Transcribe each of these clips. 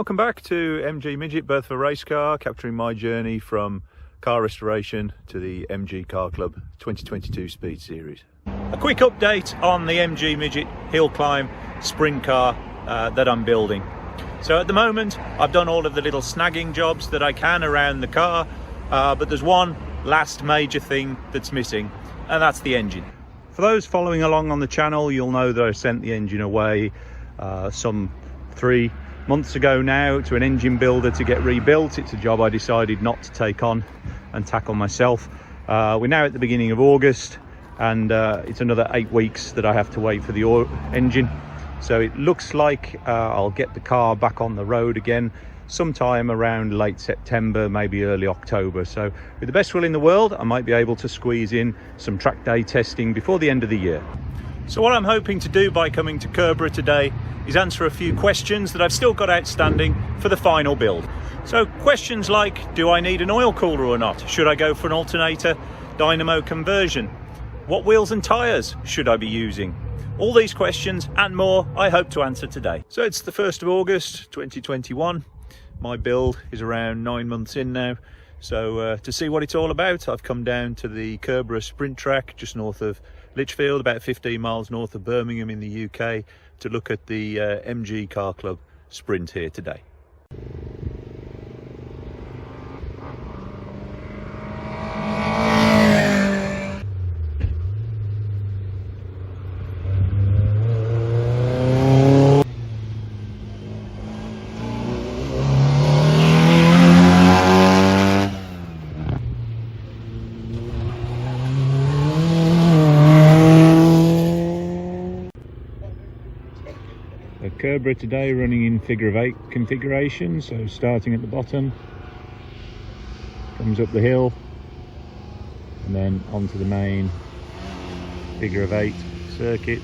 Welcome back to MG Midget, both for Racecar, capturing my journey from car restoration to the MG Car Club 2022 Speed Series. A quick update on the MG Midget hill climb sprint car that I'm building. So at the moment I've done all of the little snagging jobs that I can around the car, but there's one last major thing that's missing, and that's the engine. For those following along on the channel, you'll know that I sent the engine away some 3 months ago now to an engine builder to get rebuilt. It's a job I decided not to take on and tackle myself. We're now at the beginning of August, and it's another 8 weeks that I have to wait for the engine. So it looks like I'll get the car back on the road again sometime around late September, maybe early October. So with the best will in the world, I might be able to squeeze in some track day testing before the end of the year. So what I'm hoping to do by coming to Curborough today is answer a few questions that I've still got outstanding for the final build. So questions like, do I need an oil cooler or not? Should I go for an alternator dynamo conversion? What wheels and tyres should I be using? All these questions and more I hope to answer today. So it's the 1st of August 2021. My build is around 9 months in now. So to see what it's all about, I've come down to the Curborough Sprint track just north of Lichfield, about 15 miles north of Birmingham in the UK, to look at the MG Car Club Sprint here today. Curborough today running in figure of 8 configuration, so starting at the bottom, comes up the hill and then onto the main figure of 8 circuit.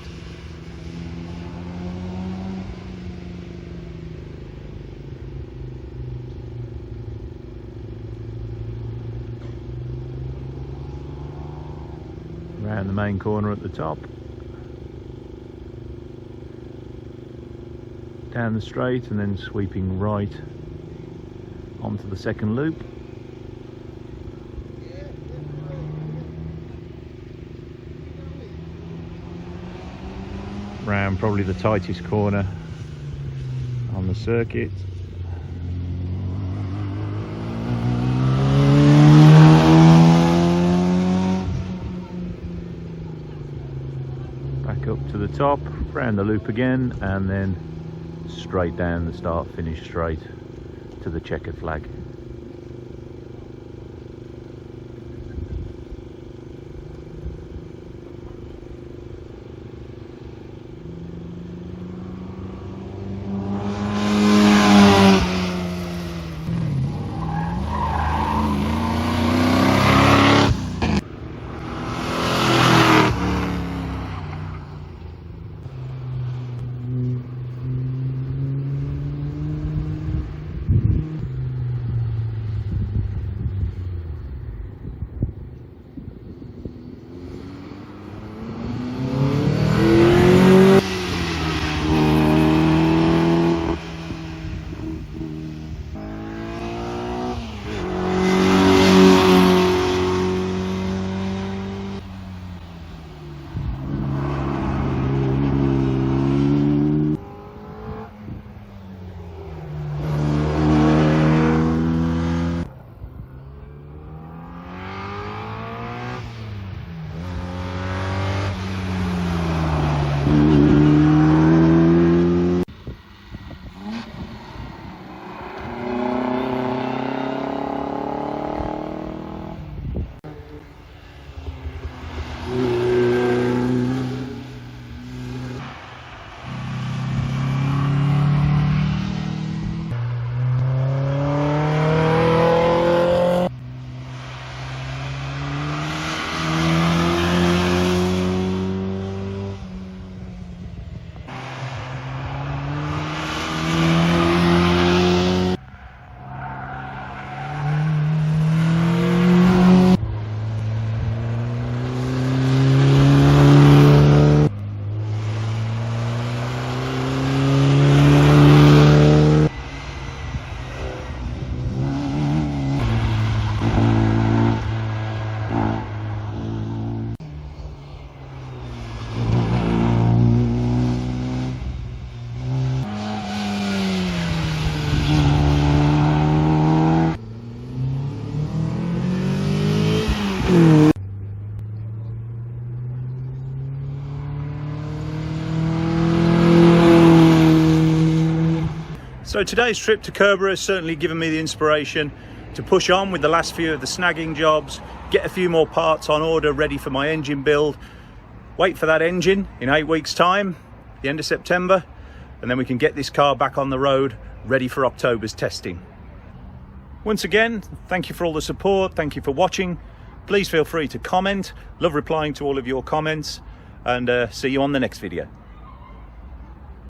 Around the main corner at the top. Down the straight and then sweeping right onto the second loop. Round probably the tightest corner on the circuit. Back up to the top, round the loop again, and then straight down the start finish straight to the checkered flag. So today's trip to Curborough has certainly given me the inspiration to push on with the last few of the snagging jobs, get a few more parts on order ready for my engine build, wait for that engine in 8 weeks time, the end of September, and then we can get this car back on the road ready for October's testing. Once again, thank you for all the support, thank you for watching. Please feel free to comment, love replying to all of your comments, and see you on the next video.